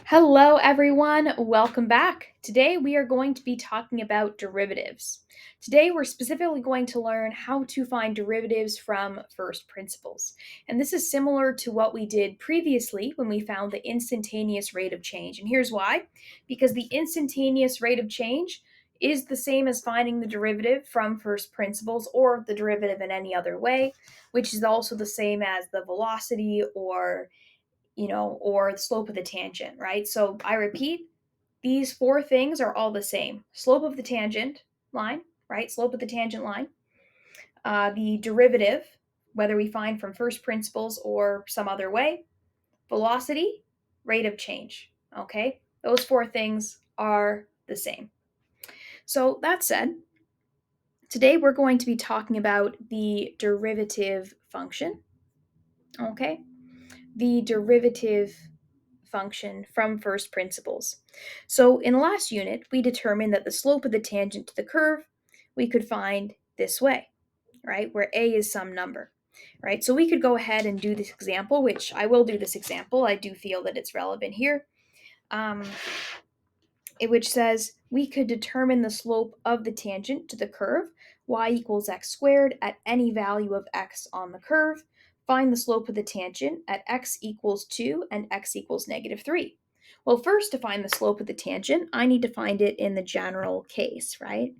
Hello, everyone. Welcome back. Today, we are going to be talking about derivatives. Today, we're specifically going to learn how to find derivatives from first principles. And this is similar to what we did previously when we found the instantaneous rate of change. And here's why: because the instantaneous rate of change is the same as finding the derivative from first principles or the derivative in any other way, which is also the same as the velocity or the slope of the tangent, right? So I repeat, these four things are all the same. Slope of the tangent line, right? Slope of the tangent line. The derivative, whether we find from first principles or some other way. Velocity, rate of change, okay? Those four things are the same. So that said, today we're going to be talking about the derivative function, okay? The derivative function from first principles. So in the last unit, we determined that the slope of the tangent to the curve we could find this way, right? Where a is some number, right? So we could go ahead and do this example, which I will do this example. I do feel that it's relevant here. Which says we could determine the slope of the tangent to the curve y equals x squared at any value of x on the curve. Find the slope of the tangent at x equals 2 and x equals negative 3. Well, first, to find the slope of the tangent, I need to find it in the general case, right?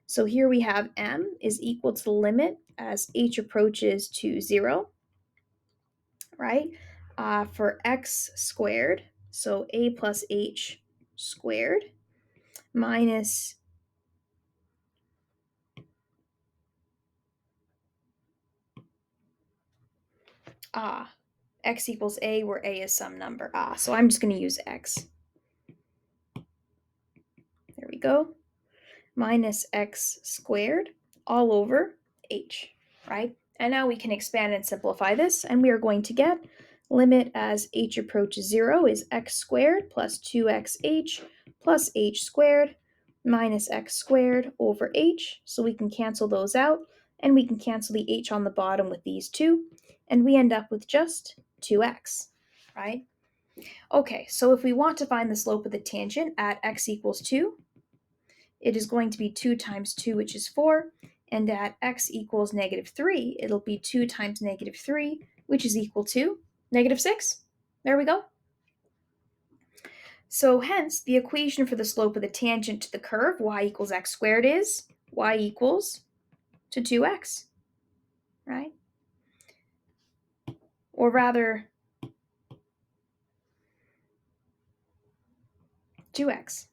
So here we have m is equal to the limit as h approaches to 0, right? For x squared, so a plus h squared minus ah, x equals a, where a is some number. So I'm just going to use x. There we go. Minus x squared all over h, right? And now we can expand and simplify this, and we are going to get limit as h approaches 0 is x squared plus 2xh plus h squared minus x squared over h. So we can cancel those out, and we can cancel the h on the bottom with these two, and we end up with just 2x, right? Okay, so if we want to find the slope of the tangent at x equals 2, it is going to be 2 times 2, which is 4, and at x equals negative 3, it'll be 2 times negative 3, which is equal to negative 6. There we go. So hence, the equation for the slope of the tangent to the curve y equals x squared is y equals to 2x, right? Or rather, 2x.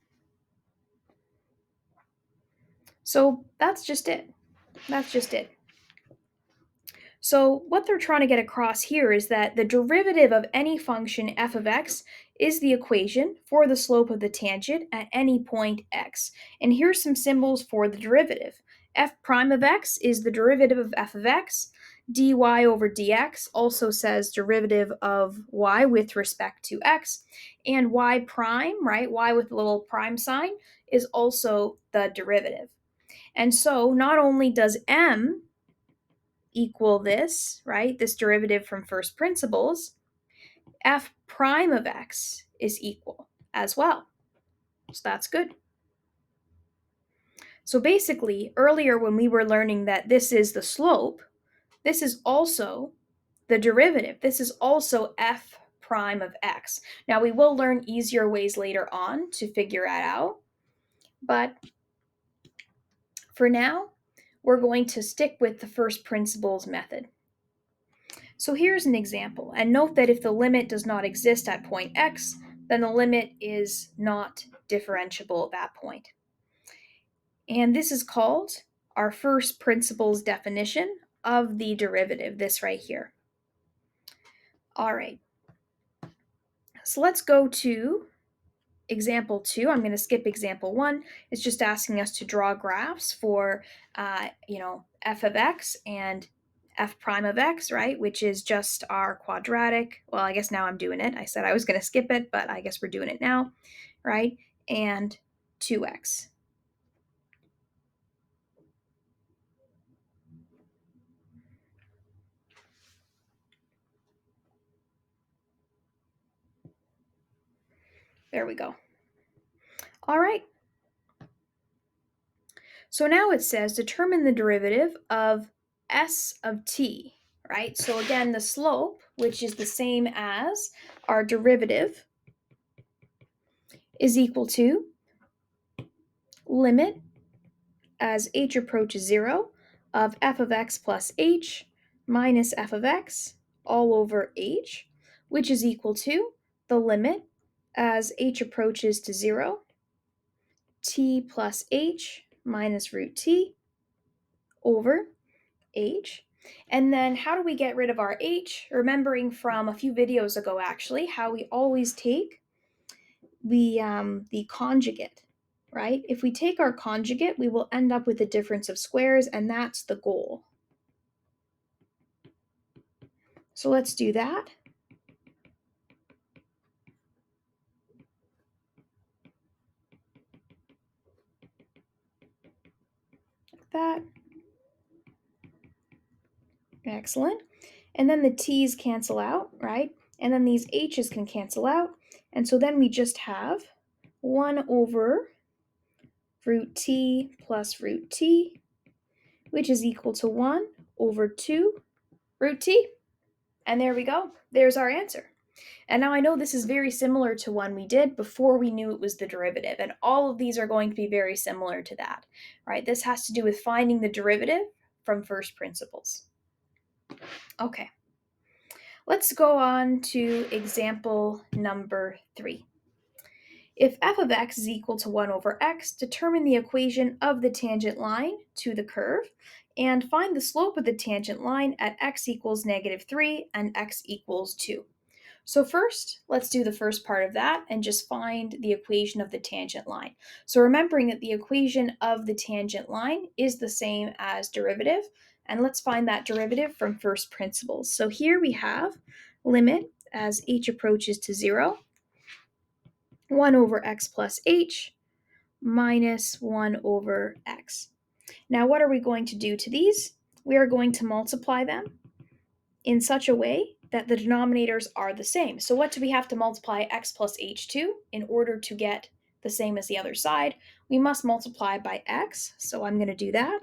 So that's just it. That's just it. So what they're trying to get across here is that the derivative of any function f of x is the equation for the slope of the tangent at any point x. And here's some symbols for the derivative. F prime of x is the derivative of f of x. dy over dx also says derivative of y with respect to x. And y prime, right, y with a little prime sign, is also the derivative. And so not only does m equal this, right? This derivative from first principles, f prime of x is equal as well. So that's good. So basically, earlier when we were learning that this is the slope, this is also the derivative. This is also f prime of x. Now we will learn easier ways later on to figure that out, but for now, we're going to stick with the first principles method. So here's an example, and note that if the limit does not exist at point x, then the limit is not differentiable at that point. And this is called our first principles definition of the derivative, this right here. All right, so let's go to example 2. I'm going to skip example 1. It's just asking us to draw graphs for, f of x and f prime of x, right, which is just our quadratic. Well, I guess now I'm doing it. I said I was going to skip it, but I guess we're doing it now, right, and 2x. There we go. All right. So now it says determine the derivative of s of t, right? So again, the slope, which is the same as our derivative, is equal to limit as h approaches 0 of f of x plus h minus f of x all over h, which is equal to the limit as h approaches to 0, t plus h minus root t over h. And then how do we get rid of our h? Remembering from a few videos ago, actually, how we always take the conjugate, right? If we take our conjugate, we will end up with a difference of squares, and that's the goal. So let's do that. Like that. Excellent. And then the t's cancel out, right? And then these h's can cancel out. And so then we just have 1 over root t plus root t, which is equal to 1 over 2 root t. And there we go. There's our answer. And now I know this is very similar to one we did before we knew it was the derivative, and all of these are going to be very similar to that, right? This has to do with finding the derivative from first principles. Okay, let's go on to example number 3. If f of x is equal to 1 over x, determine the equation of the tangent line to the curve and find the slope of the tangent line at x equals -3 and x equals 2. So first, let's do the first part of that and just find the equation of the tangent line. So remembering that the equation of the tangent line is the same as derivative, and let's find that derivative from first principles. So here we have limit as h approaches to 0, 1 over x plus h minus 1 over x. Now what are we going to do to these? We are going to multiply them in such a way that the denominators are the same. So what do we have to multiply x plus h to in order to get the same as the other side? We must multiply by x, so I'm going to do that.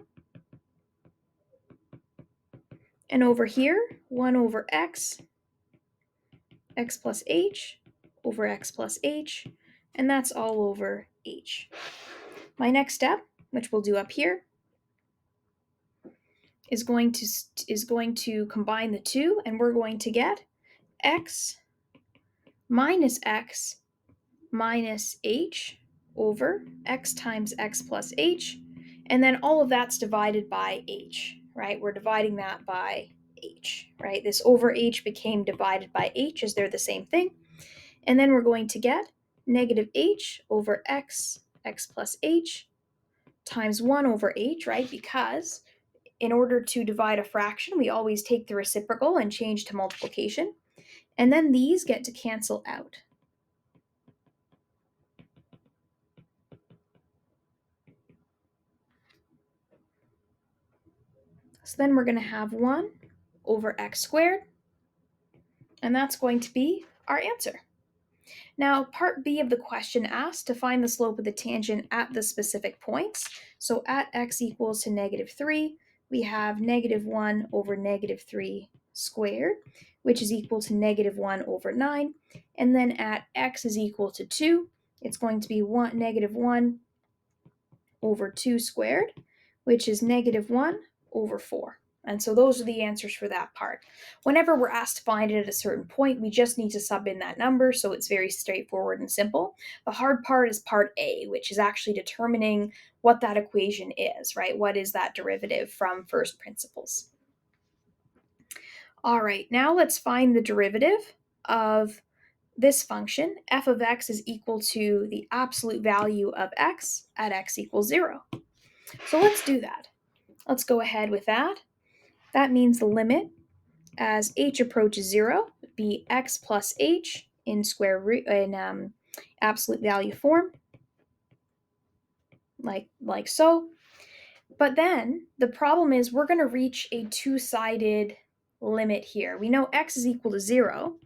And over here, 1 over x, x plus h over x plus h, and that's all over h. My next step, which we'll do up here, is going to combine the two, and we're going to get x minus h over x times x plus h, and then all of that's divided by h, right? We're dividing that by h, right? This over h became divided by h as they're the same thing. And then we're going to get negative h over x plus h times 1 over h, right? Because in order to divide a fraction, we always take the reciprocal and change to multiplication. And then these get to cancel out. So then we're going to have 1 over x squared, and that's going to be our answer. Now, part B of the question asks to find the slope of the tangent at the specific points. So at x equals to -3, we have -1 over -3 squared, which is equal to -1 over 9. And then at x is equal to 2, it's going to be -1 over 2 squared, which is -1 over 4. And so those are the answers for that part. Whenever we're asked to find it at a certain point, we just need to sub in that number, so it's very straightforward and simple. The hard part is part A, which is actually determining what that equation is, right? What is that derivative from first principles? All right, now let's find the derivative of this function. F of x is equal to the absolute value of x at x equals 0. So let's do that. Let's go ahead with that. That means the limit as h approaches 0 would be x plus h in square root in absolute value form, like so. But then the problem is we're going to reach a two-sided limit here. We know x is equal to 0,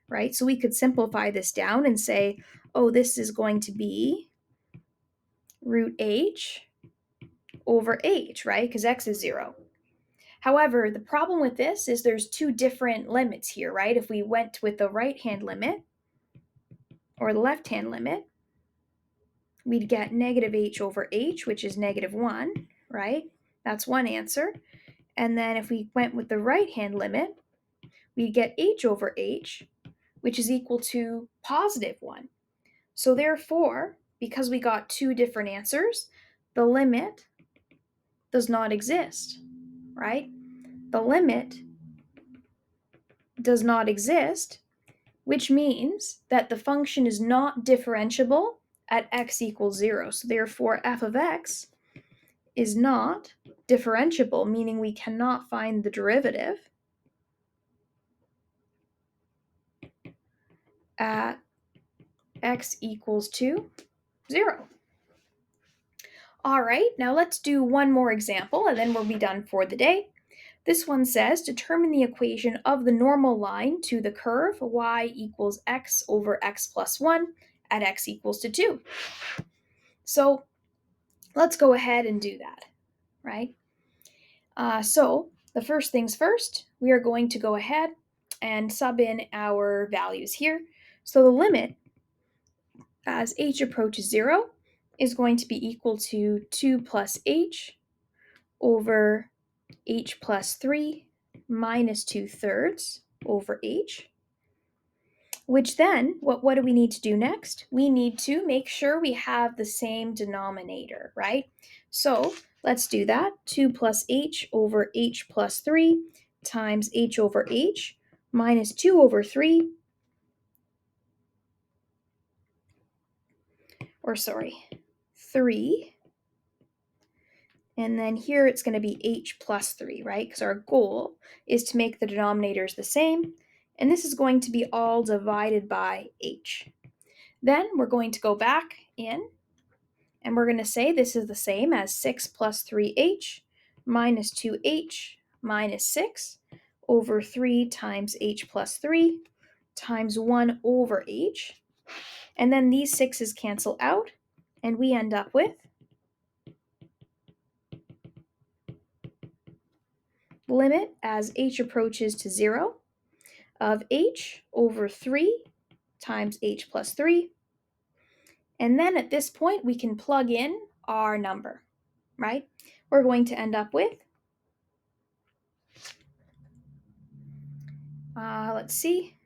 right? So we could simplify this down and say oh, this is going to be root h over h, right? Because x is 0. However, the problem with this is there's two different limits here, right? If we went with the right-hand limit or the left-hand limit, we'd get negative h over h, which is negative 1, right? That's one answer. And then if we went with the right-hand limit, we'd get h over h, which is equal to positive 1. So therefore, because we got two different answers, the limit does not exist, right? The limit does not exist, which means that the function is not differentiable at x equals 0. So therefore, f of x is not differentiable, meaning we cannot find the derivative at x equals to 0. All right, now let's do one more example and then we'll be done for the day. This one says, determine the equation of the normal line to the curve y equals x over x plus 1 at x equals to 2. So let's go ahead and do that, right? So the first things first, we are going to go ahead and sub in our values here. So the limit as h approaches 0 is going to be equal to 2 plus h over h plus 3 minus 2/3 over h, which then, what do we need to do next? We need to make sure we have the same denominator, right? So let's do that. 2 plus h over h plus 3 times h over h minus 2 over 3, or sorry, 3. And then here it's going to be h plus 3, right? Because our goal is to make the denominators the same. And this is going to be all divided by h. Then we're going to go back in and we're going to say this is the same as 6 plus 3h minus 2h minus 6 over 3 times h plus 3 times 1 over h. And then these 6's cancel out and we end up with limit as h approaches to 0 of h over 3 times h plus 3. And then at this point, we can plug in our number, right? We're going to end up with, let's see,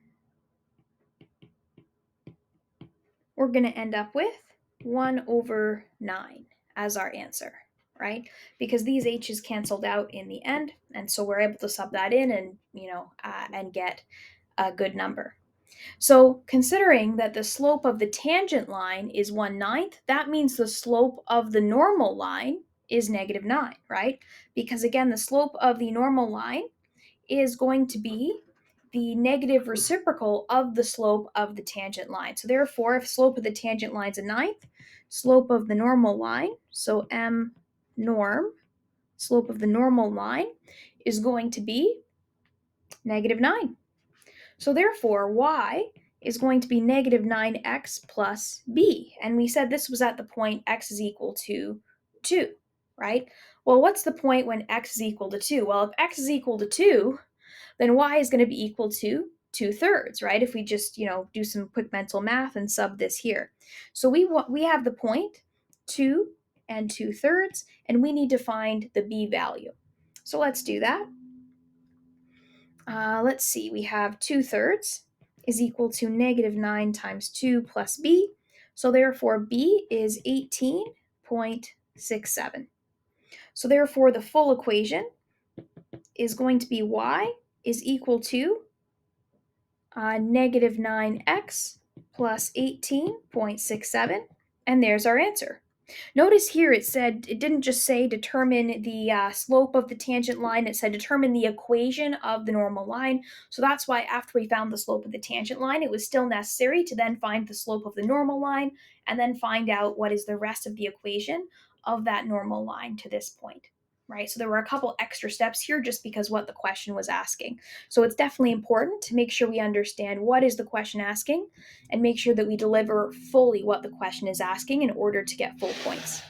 we're going to end up with 1 over 9 as our answer, right? Because these h's canceled out in the end, and so we're able to sub that in and, and get a good number. So considering that the slope of the tangent line is 1/9, that means the slope of the normal line is negative 9, right? Because again, the slope of the normal line is going to be the negative reciprocal of the slope of the tangent line. So therefore, if slope of the tangent line is 1/9, slope of the normal line, so m norm, slope of the normal line is going to be negative 9. So therefore, y is going to be negative 9x plus b. And we said this was at the point x is equal to 2, right? Well, what's the point when x is equal to 2? Well, if x is equal to 2, then y is going to be equal to 2/3, right? If we just, do some quick mental math and sub this here. So we have the point 2 and 2/3, and we need to find the b value. So let's do that. Let's see, we have 2/3 is equal to negative 9 times 2 plus b. So therefore, b is 18.67. So therefore, the full equation is going to be y is equal to negative 9x plus 18.67. And there's our answer. Notice here it didn't just say determine the slope of the tangent line, it said determine the equation of the normal line. So that's why after we found the slope of the tangent line, it was still necessary to then find the slope of the normal line and then find out what is the rest of the equation of that normal line to this point. right? So there were a couple extra steps here just because what the question was asking. So it's definitely important to make sure we understand what is the question asking and make sure that we deliver fully what the question is asking in order to get full points.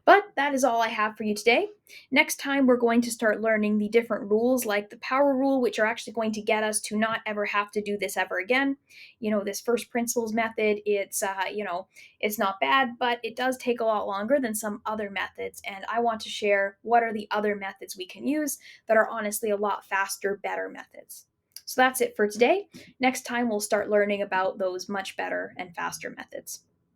But that is all I have for you today. Next time, we're going to start learning the different rules, like the power rule, which are actually going to get us to not ever have to do this ever again. This first principles method, it's not bad, but it does take a lot longer than some other methods. And I want to share what are the other methods we can use that are honestly a lot faster, better methods. So that's it for today. Next time, we'll start learning about those much better and faster methods.